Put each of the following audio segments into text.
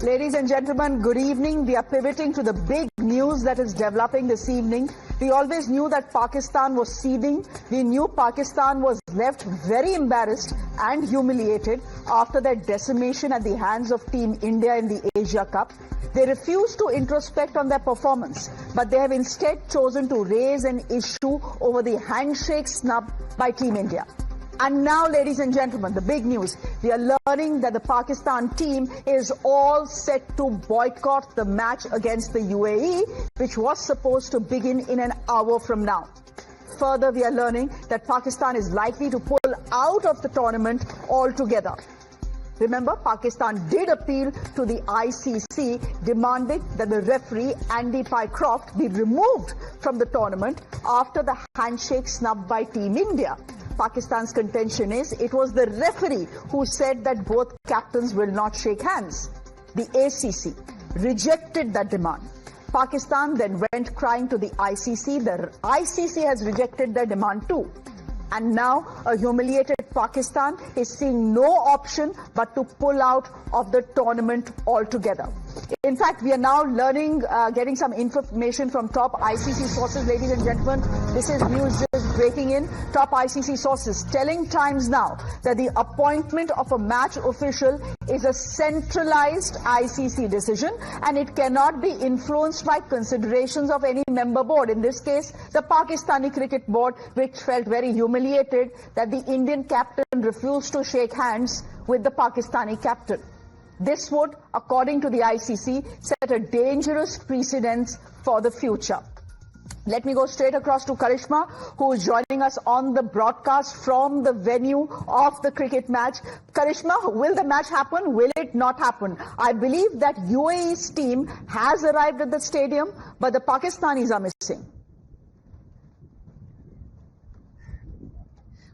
Ladies and gentlemen, good evening. We are pivoting to the big news that is developing this evening. We always knew that Pakistan was seething. We knew Pakistan was left very embarrassed and humiliated after their decimation at the hands of Team India in the Asia Cup. They refused to introspect on their performance, but they have instead chosen to raise an issue over the handshake snub by Team India. And now, ladies and gentlemen, the big news. We are learning that the Pakistan team is all set to boycott the match against the UAE, which was supposed to begin in an hour from now. Further, we are learning that Pakistan is likely to pull out of the tournament altogether. Remember, Pakistan did appeal to the ICC, demanding that the referee Andy Pycroft be removed from the tournament after the handshake snub by Team India. Pakistan's contention is it was the referee who said that both captains will not shake hands. The ACC rejected that demand. Pakistan then went crying to the ICC. The ICC has rejected their demand too. And now a humiliated Pakistan is seeing no option but to pull out of the tournament altogether. In fact, we are now learning, getting some information from top ICC sources. Ladies and gentlemen, this is news just breaking in. Top ICC sources telling Times Now that the appointment of a match official is a centralized ICC decision and it cannot be influenced by considerations of any member board. In this case, the Pakistani Cricket Board, which felt very humiliated that the Indian captain refused to shake hands with the Pakistani captain. This would, according to the ICC, set a dangerous precedence for the future. Let me go straight across to Karishma, who is joining us on the broadcast from the venue of the cricket match. Karishma, will the match happen? Will it not happen? I believe that UAE's team has arrived at the stadium, but the Pakistanis are missing.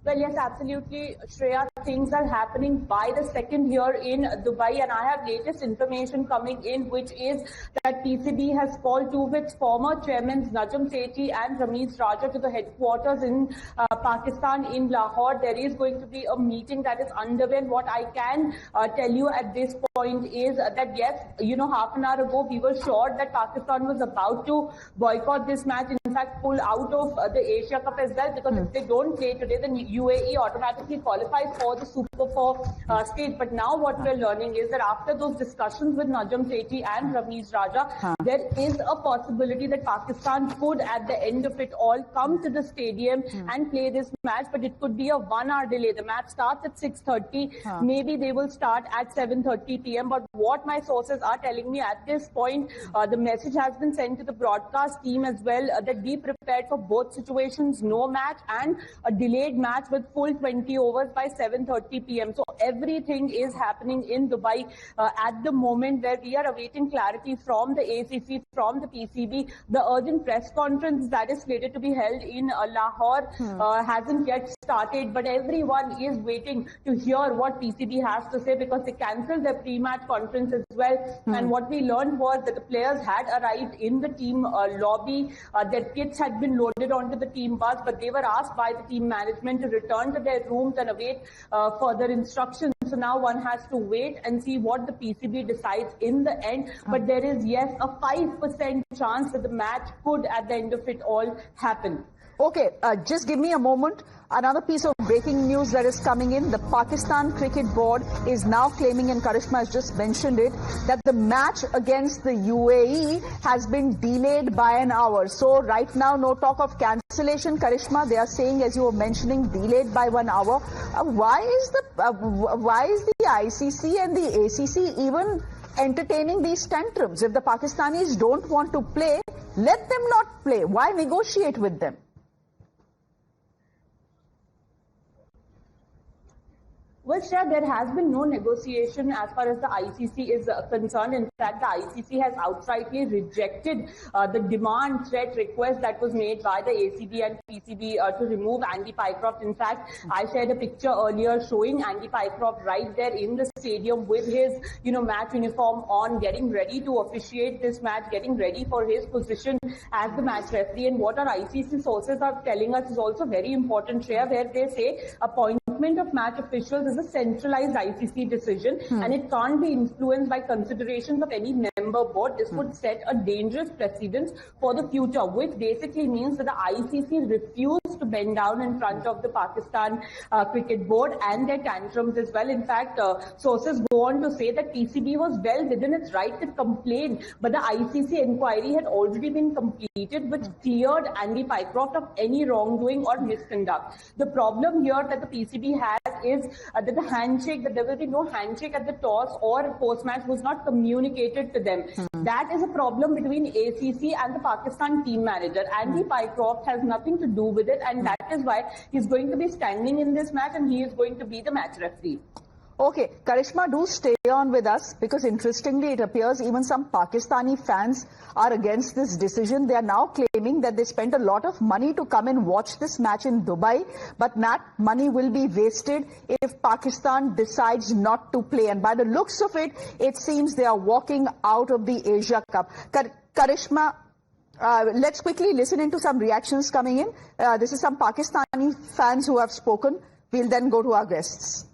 Well, yes, absolutely, Shreya. Things are happening by the second here in Dubai, and I have latest information coming in, which is that PCB has called two of its former chairmen, Najam Sethi and Ramiz Raja, to the headquarters in Pakistan in Lahore. There is going to be a meeting that is underway, and what I can tell you at this point is that yes, half an hour ago we were sure that Pakistan was about to boycott this match, in fact pull out of the Asia Cup as well, because if they don't play today, then UAE automatically qualifies for the Super 4 stage. But now what we're learning is that after those discussions with Najam Sethi and Ramiz Raja, there is a possibility that Pakistan could, at the end of it all, come to the stadium and play this match, but it could be a 1 hour delay. The match starts at 6:30. Maybe they will start at 7:30 p.m. But what my sources are telling me at this point, the message has been sent to the broadcast team as well, that be prepared for both situations, no match and a delayed match with full 20 overs by 7:30 p.m. So everything is happening in Dubai at the moment, where we are awaiting clarity from the ACC, from the PCB. The urgent press conference that is slated to be held in Lahore hasn't yet started, but everyone is waiting to hear what PCB has to say, because they cancelled their pre-match conference as well. And what we learned was that the players had arrived in the team lobby. Their kits had been loaded onto the team bus, but they were asked by the team management to return to their rooms and await further instructions. So now one has to wait and see what the PCB decides in the end. But there is, yes, a 5% chance that the match could, at the end of it all, happen. Okay, just give me a moment. Another piece of breaking news that is coming in. The Pakistan Cricket Board is now claiming, and Karishma has just mentioned it, that the match against the UAE has been delayed by an hour. So right now, no talk of cancellation, Karishma. They are saying, as you were mentioning, delayed by 1 hour. Why is the ICC and the ACC even entertaining these tantrums? If the Pakistanis don't want to play, let them not play. Why negotiate with them? Well, Shreya, there has been no negotiation as far as the ICC is concerned. In fact, the ICC has outrightly rejected the demand threat request that was made by the ACB and PCB to remove Andy Pycroft. In fact, I shared a picture earlier showing Andy Pycroft right there in the stadium with his, match uniform on, getting ready to officiate this match, getting ready for his position as the match referee. And what our ICC sources are telling us is also very important, Shreya, where they say appointment appointment of match officials is a centralized ICC decision and it can't be influenced by considerations of any member board. This would set a dangerous precedent for the future, which basically means that the ICC refused to bend down in front of the Pakistan cricket board and their tantrums as well. In fact, sources go on to say that PCB was well within its right to complain, but the ICC inquiry had already been completed, which cleared Andy Pycroft of any wrongdoing or misconduct. The problem here that the PCB has is that the handshake, that there will be no handshake at the toss or post-match was not communicated to them. That is a problem between ACC and the Pakistan team manager. Andy Pycroft has nothing to do with it, and that is why he's going to be standing in this match and he is going to be the match referee. Okay, Karishma, do stay on with us, because interestingly it appears even some Pakistani fans are against this decision. They are now claiming that they spent a lot of money to come and watch this match in Dubai, but that money will be wasted if Pakistan decides not to play. And by the looks of it, it seems they are walking out of the Asia Cup. Karishma, let's quickly listen into some reactions coming in. This is some Pakistani fans who have spoken. We'll then go to our guests.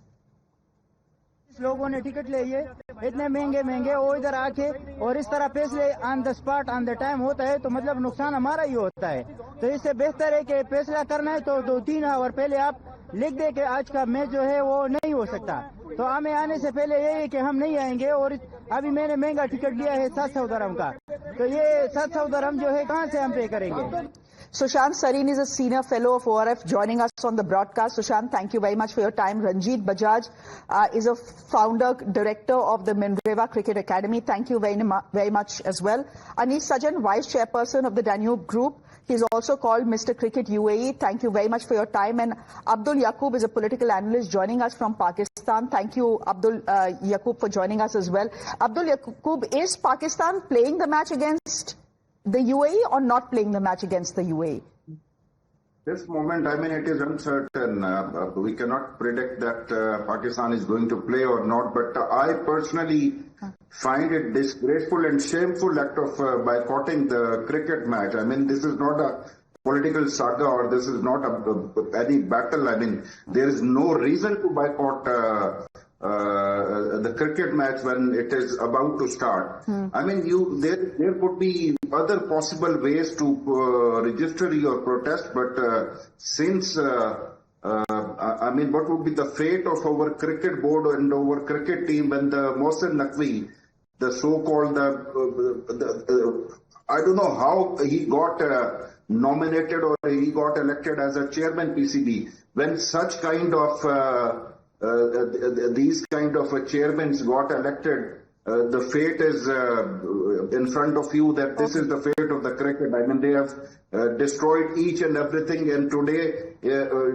लोगों ने ticket लिए इतने महंगे वो इधर आके और इस तरह फैसले on the spot on the time होता है तो मतलब नुकसान हमारा ही होता है। तो इससे बेहतर है कि फैसला करना है तो 2-3 आवर पहले आप लिख दे कि आज का मैच जो है वो नहीं हो सकता। तो हमें आने से पहले यही है कि हम नहीं आएंगे। और अभी मैंने महंगा टिकट लिया है 700 दरहम का, तो ये 700 दरहम जो है कहाँ से हम पे करेंगे। Sushant Sareen is a senior fellow of ORF joining us on the broadcast. Sushant, thank you very much for your time. Ranjit Bajaj is a founder, director of the Mindreva Cricket Academy. Thank you very much as well. Anis Sajan, vice chairperson of the Danube Group. He's also called Mr. Cricket UAE. Thank you very much for your time. And Abdul Yaqub is a political analyst joining us from Pakistan. Thank you, Abdul Yaqub, for joining us as well. Abdul Yaqub, is Pakistan playing the match against the UAE or not playing the match against the UAE? This moment, I mean, it is uncertain. We cannot predict that Pakistan is going to play or not. But I personally find it disgraceful and shameful act of boycotting the cricket match. I mean, this is not a political saga or this is not any battle. I mean, there is no reason to boycott the cricket match when it is about to start. I mean, there could be other possible ways to register your protest, but since I mean, what would be the fate of our cricket board and our cricket team when the Mohsin Naqvi, the so-called I don't know how he got nominated or he got elected as a chairman PCB, when such kind of these kind of chairmen got elected. The fate is in front of you that this is the fate of the cricket. I mean, they have destroyed each and everything. And today,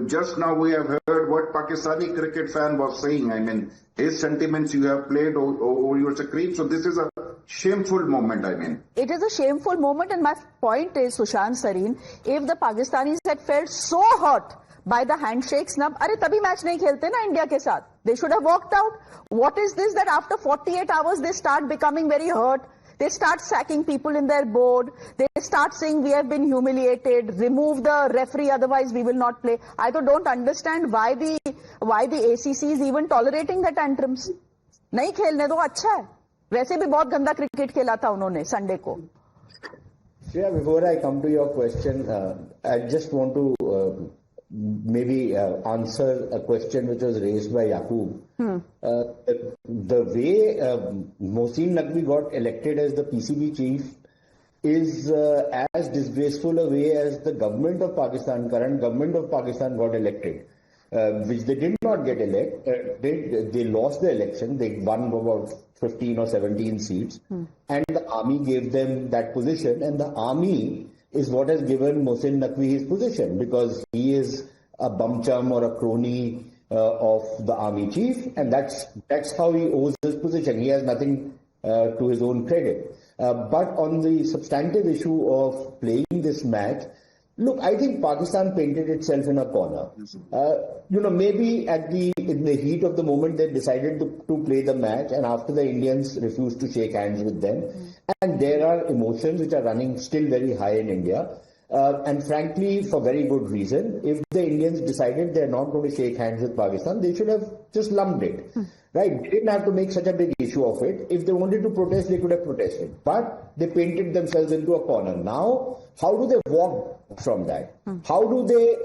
just now we have heard what Pakistani cricket fan was saying. I mean, his sentiments you have played over your screen. So this is a shameful moment, I mean. It is a shameful moment, and my point is, Sushant Sareen, if the Pakistanis had felt so hurt by the handshake snub, अरे तभी match नहीं खेलते ना India के साथ. They should have walked out. What is this that after 48 hours they start becoming very hurt? They start sacking people in their board. They start saying we have been humiliated. Remove the referee, otherwise we will not play. I don't understand why the ACC is even tolerating the tantrums. नहीं खेलने दो, अच्छा है. वैसे भी बहुत गंदा cricket खेला था उन्होंने संडे को. Shreya, before I come to your question, I just want to maybe answer a question which was raised by Yaqub. The way Mohsin Naqvi got elected as the PCB chief is as disgraceful a way as the government of Pakistan, current government of Pakistan got elected, which they did not get elected. They lost the election. They won about 15 or 17 seats, and the army gave them that position, and the army is what has given Mohsin Naqvi his position, because he is a bum chum or a crony of the army chief, and that's how he owes his position. He has nothing to his own credit. But on the substantive issue of playing this match, look, I think Pakistan painted itself in a corner. Maybe in the heat of the moment they decided to play the match, and after the Indians refused to shake hands with them. And there are emotions which are running still very high in India. and frankly, for very good reason. If the Indians decided they're not going to shake hands with Pakistan, they should have just lumped it. Right? They didn't have to make such a big issue of it. If they wanted to protest, they could have protested. But they painted themselves into a corner. Now, how do they walk from that? How do they...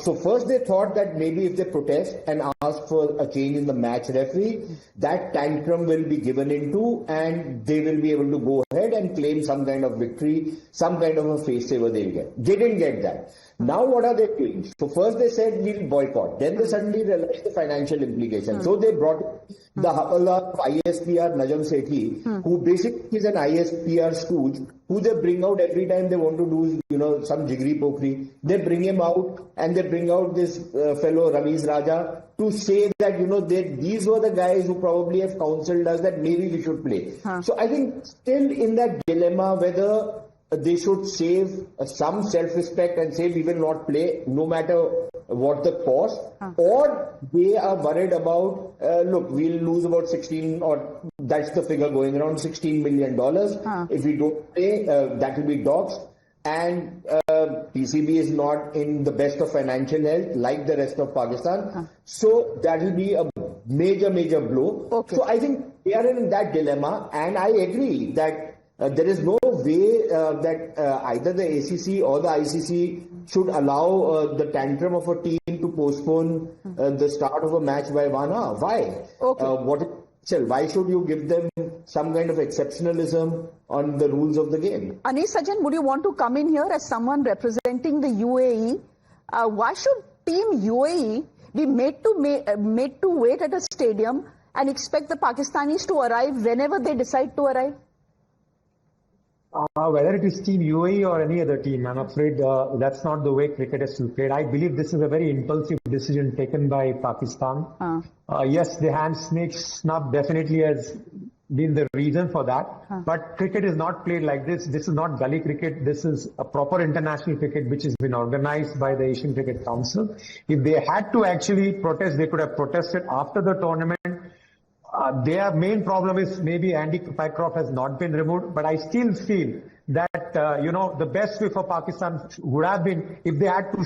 so first they thought that maybe if they protest and ask for a change in the match referee, that tantrum will be given into and they will be able to go ahead and claim some kind of victory, some kind of a face saver they'll get. They didn't get that. Now what are they doing? So first they said we'll boycott. Then they suddenly realized the financial implications. So they brought the Hawala ISPR Najam Sethi, who basically is an ISPR stooge, who they bring out every time they want to do, some jigri pokri. They bring him out and they bring out this fellow Ramiz Raja to say that, these were the guys who probably have counseled us that maybe we should play. So I think still in that dilemma whether they should save some self-respect and say we will not play no matter what the cost, or they are worried about, look, we'll lose about 16, or that's the figure going around, $16 million. If we don't play, that will be doxed. And PCB is not in the best of financial health like the rest of Pakistan. So that will be a major blow. Okay. So I think they are in that dilemma, and I agree that there is no way that either the ACC or the ICC should allow the tantrum of a team to postpone the start of a match by 1 hour. Why? Okay. Why should you give them some kind of exceptionalism on the rules of the game? Anis Sajjan, would you want to come in here as someone representing the UAE? Why should Team UAE be made to wait at a stadium and expect the Pakistanis to arrive whenever they decide to arrive? Whether it is Team UAE or any other team, I'm afraid that's not the way cricket is to be played. I believe this is a very impulsive decision taken by Pakistan. Yes, the hand snub definitely has been the reason for that. But cricket is not played like this. This is not gully cricket. This is a proper international cricket which has been organized by the Asian Cricket Council. If they had to actually protest, they could have protested after the tournament. Their main problem is maybe Andy Pycroft has not been removed, but I still feel that, the best way for Pakistan would have been if they had to,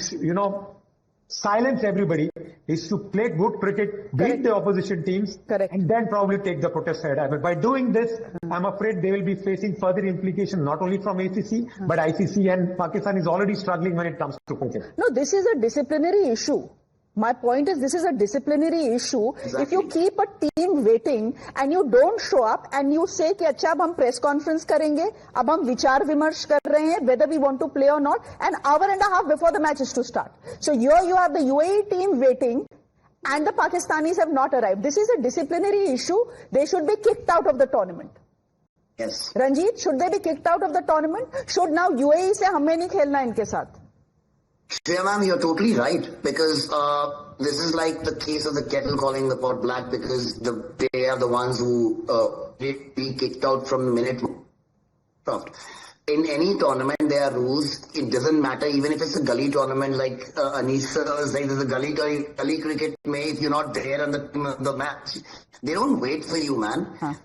silence everybody, is to play good cricket, beat the opposition teams, and then probably take the protest side. But by doing this, I'm afraid they will be facing further implications, not only from ACC, but ICC, and Pakistan is already struggling when it comes to cricket. No, this is a disciplinary issue. My point is, this is a disciplinary issue. Exactly. If you keep a team waiting and you don't show up and you say कि अच्छा अब हम press conference करेंगे, अब हम विचार विमर्श कर रहे हैं, whether we want to play or not, an hour and a half before the match is to start. So here you have the UAE team waiting and the Pakistanis have not arrived. This is a disciplinary issue. They should be kicked out of the tournament. Yes. Ranjit, should they be kicked out of the tournament? Should now UAE say हमें नहीं खेलना इनके साथ? Shreya ma'am, you're totally right, because this is like the case of the kettle calling the pot black, because they are the ones who did be kicked out from minute. In any tournament, there are rules. It doesn't matter, even if it's a gully tournament, like Anisha was saying, there's a gully cricket, if you're not there on the match, they don't wait for you, man.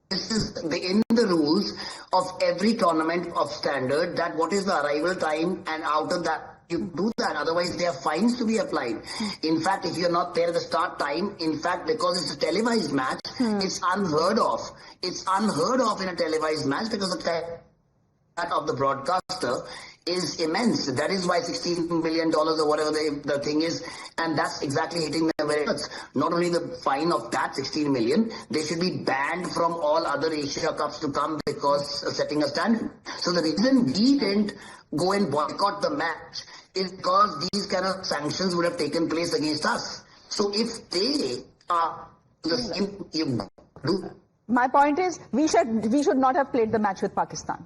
This is in the rules of every tournament of standard, that what is the arrival time, and out of that, you do that. Otherwise, there are fines to be applied. In fact, if you're not there at the start time, in fact, because it's a televised match, it's unheard of. It's unheard of in a televised match, because the time of the broadcaster is immense. That is why $16 million or whatever the thing is, and that's exactly hitting them where it hurts. Not only the fine of that 16 million, they should be banned from all other Asia Cups to come, because setting a standard. So the reason we didn't go and boycott the match is because these kind of sanctions would have taken place against us. So if they are the same, you do. My point is, we should not have played the match with Pakistan.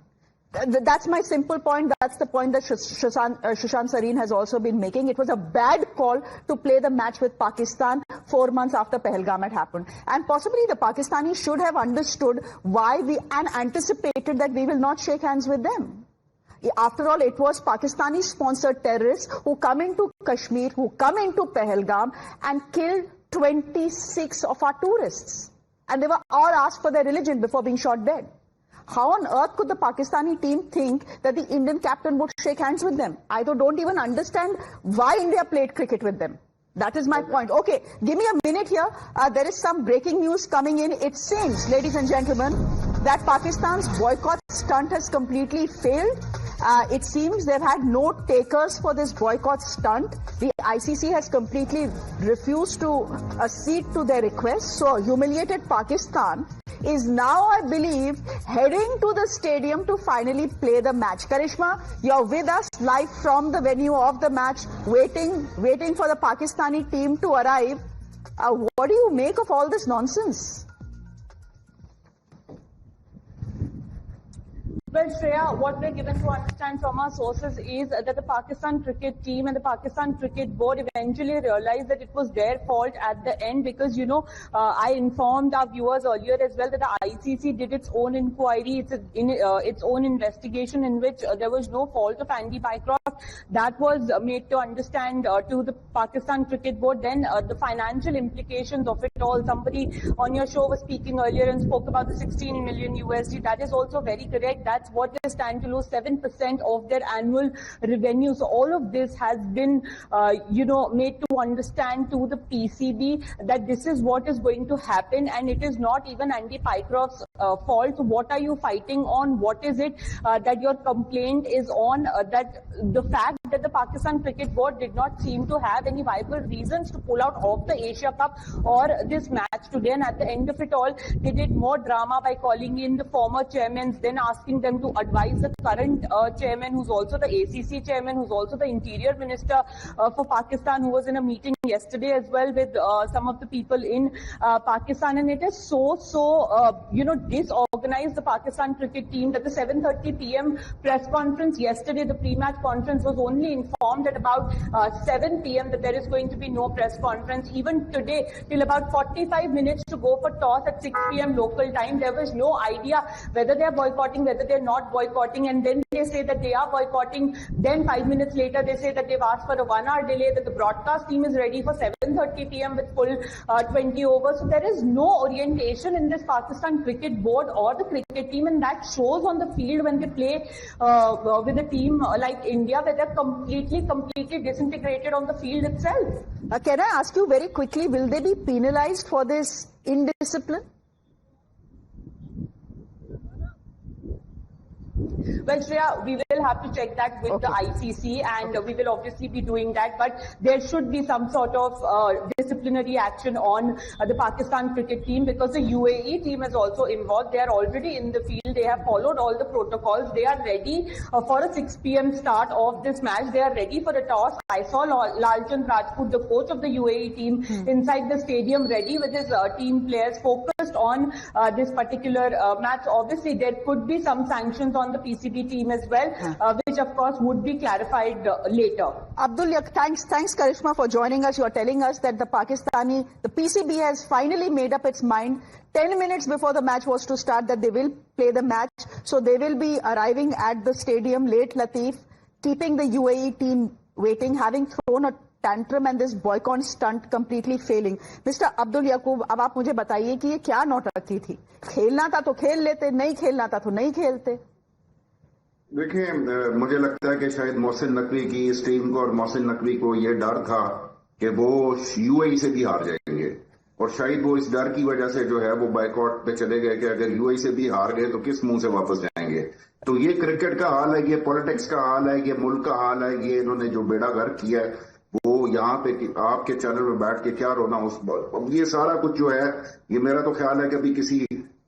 That's my simple point. That's the point that Sushant Sareen has also been making. It was a bad call to play the match with Pakistan 4 months after Pahalgam had happened. And possibly the Pakistanis should have understood why and anticipated that we will not shake hands with them. After all, it was Pakistani-sponsored terrorists who come into Kashmir, who come into Pahalgam and killed 26 of our tourists. And they were all asked for their religion before being shot dead. How on earth could the Pakistani team think that the Indian captain would shake hands with them? I don't even understand why India played cricket with them. That is my point. Okay, give me a minute here. There is some breaking news coming in. It seems, ladies and gentlemen, that Pakistan's boycott stunt has completely failed. It seems they've had no takers for this boycott stunt. The ICC has completely refused to accede to their request. So, humiliated Pakistan is now, I believe, heading to the stadium to finally play the match. Karishma, you're with us live from the venue of the match, waiting for the Pakistani team to arrive. What do you make of all this nonsense? Well, Shreya, what we're given to understand from our sources is that the Pakistan cricket team and the Pakistan cricket board eventually realized that it was their fault at the end because, you know, I informed our viewers earlier as well that the ICC did its own inquiry, its own investigation in which there was no fault of Andy Pycroft. That was made to understand to the Pakistan cricket board. Then the financial implications of it all. Somebody on your show was speaking earlier and spoke about the 16 million USD. That is also very correct. That's what they stand to lose, 7% of their annual revenue. So all of this has been, made to understand to the PCB that this is what is going to happen, and it is not even Andy Pycroft's fault. So what are you fighting on? What is it that your complaint is on? That the fact that the Pakistan Cricket Board did not seem to have any viable reasons to pull out of the Asia Cup or this match today, and at the end of it all, they did more drama by calling in the former chairmen, then asking them to advise the current chairman, who's also the ACC chairman, who's also the interior minister for Pakistan, who was in a meeting yesterday as well with some of the people in Pakistan. And it is disorganized, the Pakistan cricket team, that the 7:30 p.m. press conference yesterday, the pre-match conference, was only informed at about 7 p.m. that there is going to be no press conference. Even today, till about 45 minutes to go for toss at 6 p.m. local time, there was no idea whether they are boycotting, whether they're not boycotting, and then they say that they are boycotting. Then 5 minutes later, they say that they've asked for a 1 hour delay, that the broadcast team is ready for 7:30 p.m. with full 20 overs. So there is no orientation in this Pakistan cricket board or the cricket team, and that shows on the field when they play with a team like India, where they're completely disintegrated on the field itself. Can I ask you very quickly, will they be penalized for this indiscipline? Well, Shreya, we will have to check that with the ICC, and we will obviously be doing that. But there should be some sort of disciplinary action on the Pakistan cricket team, because the UAE team is also involved. They are already in the field. They have followed all the protocols. They are ready for a 6 p.m. start of this match. They are ready for a toss. I saw Lalchand Rajput, the coach of the UAE team, inside the stadium, ready with his team players, focused on this particular match. Obviously, there could be some sanctions on the PCB team as well, which of course would be clarified later. Abdul, thanks Karishma for joining us. You are telling us that the PCB has finally made up its mind 10 minutes before the match was to start that they will play the match. So they will be arriving at the stadium late, Latif, keeping the UAE team waiting, having thrown a tantrum and this boycott stunt completely failing. Mr. Abdul Yaqub, अब आप मुझे बताइए कि ये क्या नौटंकी थी? खेलना था तो खेल लेते, नहीं खेलना था तो नहीं खेलते। देखिए, मुझे लगता है कि शायद मोहसिन नकवी की इस टीम को और मोहसिन नकवी को ये डर था कि वो यूएई से भी हार जाएंगे, और शायद वो इस डर की वजह से जो है वो बाइकआउट पे चले गए कि अगर यूएई से भी हार गए तो किस मुंह से वापस जाएंगे। तो ये क्रिकेट का हाल है, ये पॉलिटिक्स का हाल है, ये मुल्क का हाल है, ये इन्होंने जो बेड़ा गर्क किया है, वो यहाँ पे आपके चैनल में बैठ के क्या रोना उस, ये सारा कुछ जो है, ये मेरा तो ख्याल है कि अभी किसी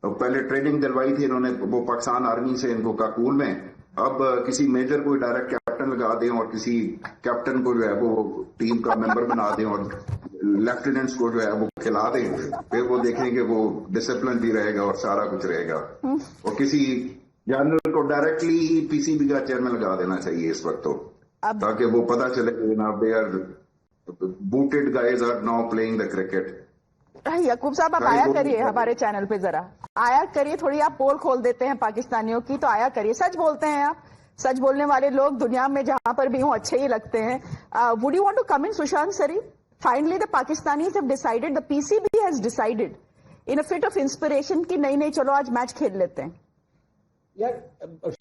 पहले ट्रेनिंग दिलवाई थी इन्होंने वो पाकिस्तान आर्मी से इनको काकूल में, अब किसी मेजर को डायरेक्ट कैप्टन लगा दें और किसी कैप्टन को जो है वो टीम का मेंबर बना दें और लेफ्टिनेंट्स को जो है वो खिला दें, फिर वो देखेंगे वो डिसिप्लिन भी रहेगा और सारा कुछ रहेगा। और किसी जनरल को डायरेक्टली ही पीसीबी का चेयरमैन लगा देना चाहिए इस वक्त, तो ताकि वो पता चले जनाब they are booted guys are now playing the cricket. Yakub साहब, आप आया करिए हमारे चैनल पे, जरा आया करिए, थोड़ी आप पोल खोल देते हैं पाकिस्तानियों की, तो आया करिए। सच बोलते हैं आप, सच बोलने वाले लोग दुनिया में जहां पर भी हों अच्छे ही लगते हैं। Would you want to come in, Sushant sorry? Finally the Pakistanis have decided, the PCB has decided in a fit of inspiration कि नहीं चलो आज मैच खेल लेते हैं। Yeah,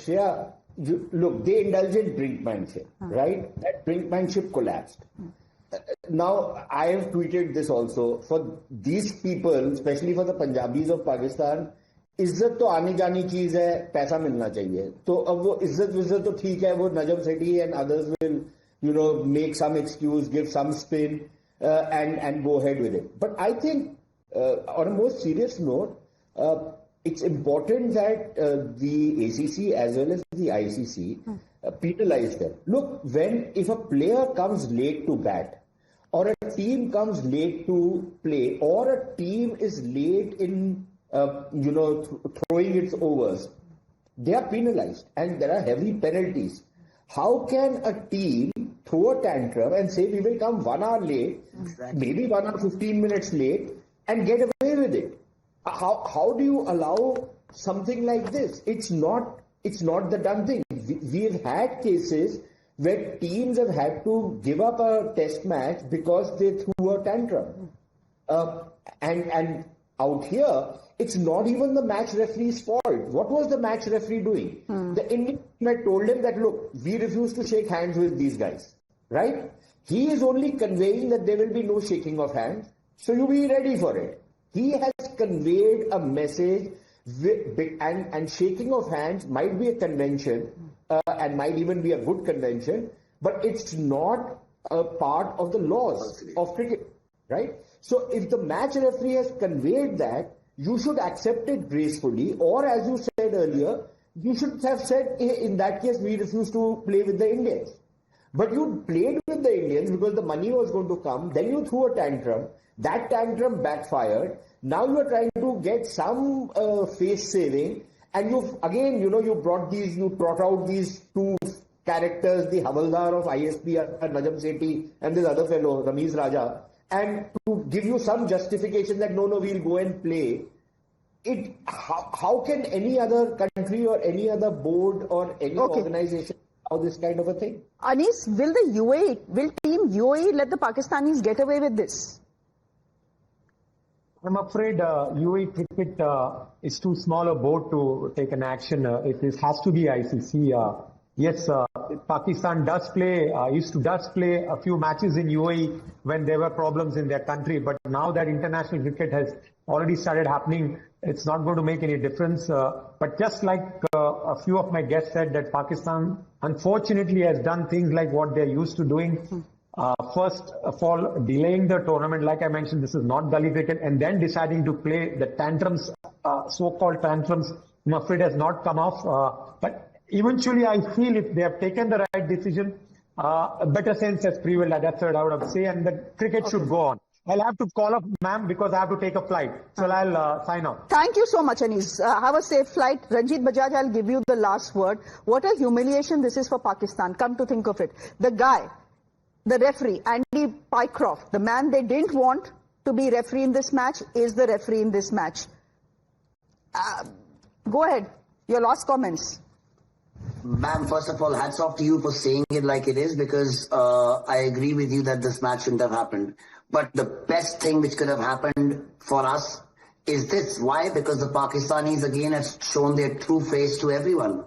Shreya, look, they indulged in brinkmanship, right? That brinkmanship collapsed. Now, I have tweeted this also. For these people, especially for the Punjabis of Pakistan, इज्जत तो आनी जानी चीज है, पैसा मिलना चाहिए. तो अब वो इज्जत तो ठीक है, वो Najam Sethi and others will, make some excuse, give some spin, and go ahead with it. But I think, on a more serious note, it's important that the ACC as well as the ICC penalize them. Look, if a player comes late to bat, or a team comes late to play, or a team is late in throwing its overs, they are penalized and there are heavy penalties. How can a team throw a tantrum and say we will come 1 hour late, maybe 1 hour 15 minutes late, and get away with it? How do you allow something like this? It's not the done thing. We've had cases where teams have had to give up a test match because they threw a tantrum. And out here, it's not even the match referee's fault. What was the match referee doing? The Indian team had told him that, look, we refuse to shake hands with these guys, right? He is only conveying that there will be no shaking of hands, so you be ready for it. He has conveyed a message, and shaking of hands might be a convention, and might even be a good convention, but it's not a part of the laws of cricket, right? So if the match referee has conveyed that, you should accept it gracefully, or as you said earlier, you should have said, in that case, we refuse to play with the Indians. But you played with the Indians because the money was going to come, then you threw a tantrum, that tantrum backfired, now you are trying to get some face saving, and you brought out these two characters, the Havaldar of ISP, Najam Sethi, and this other fellow, Ramiz Raja, and to give you some justification that no, we'll go and play. How can any other country or any other board or any organization allow this kind of a thing? Anis, will Team UAE let the Pakistanis get away with this? I'm afraid UAE cricket is too small a board to take an action. It has to be ICC. Yes, Pakistan does play a few matches in UAE when there were problems in their country. But now that international cricket has already started happening, it's not going to make any difference. But just like a few of my guests said, that Pakistan unfortunately has done things like what they're used to doing. First of all, delaying the tournament, like I mentioned, this is not gully cricket, and then deciding to play the tantrums, so-called tantrums, I'm afraid has not come off. But eventually, I feel if they have taken the right decision, a better sense has prevailed. That's what I would say, and the cricket should go on. I'll have to call up, ma'am, because I have to take a flight. So I'll sign off. Thank you so much, Anis. Have a safe flight. Ranjit Bajaj, I'll give you the last word. What a humiliation this is for Pakistan. Come to think of it. The guy, the referee, Andy Pycroft, the man they didn't want to be referee in this match, is the referee in this match. Go ahead. Your last comments. Ma'am, first of all, hats off to you for saying it like it is, because I agree with you that this match shouldn't have happened. But the best thing which could have happened for us is this. Why? Because the Pakistanis again have shown their true face to everyone.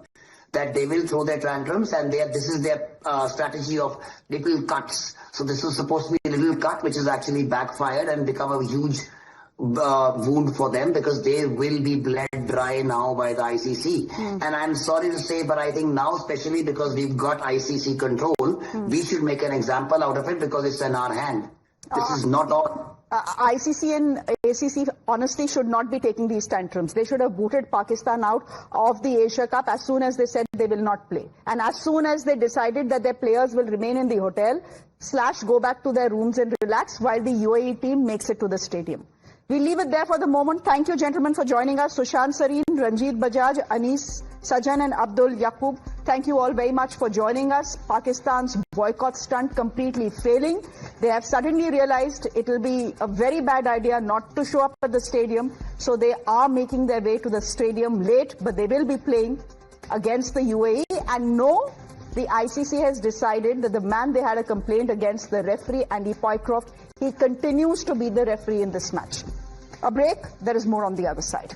That they will throw their tantrums, and this is their strategy of little cuts. So this was supposed to be a little cut, which has actually backfired and become a huge wound for them, because they will be bled dry now by the ICC. And I'm sorry to say, but I think now, especially because we've got ICC control, we should make an example out of it, because it's in our hand. This is not all. ICC and ACC honestly should not be taking these tantrums. They should have booted Pakistan out of the Asia Cup as soon as they said they will not play. And as soon as they decided that their players will remain in the hotel, go back to their rooms and relax while the UAE team makes it to the stadium. We'll leave it there for the moment. Thank you, gentlemen, for joining us. Sushant Sareen, Ranjit Bajaj, Anis Sajan and Abdul Yaqub. Thank you all very much for joining us. Pakistan's boycott stunt completely failing. They have suddenly realized it will be a very bad idea not to show up at the stadium. So they are making their way to the stadium late, but they will be playing against the UAE. And no, the ICC has decided that the man they had a complaint against, the referee Andy Pycroft, he continues to be the referee in this match. A break. There is more on the other side.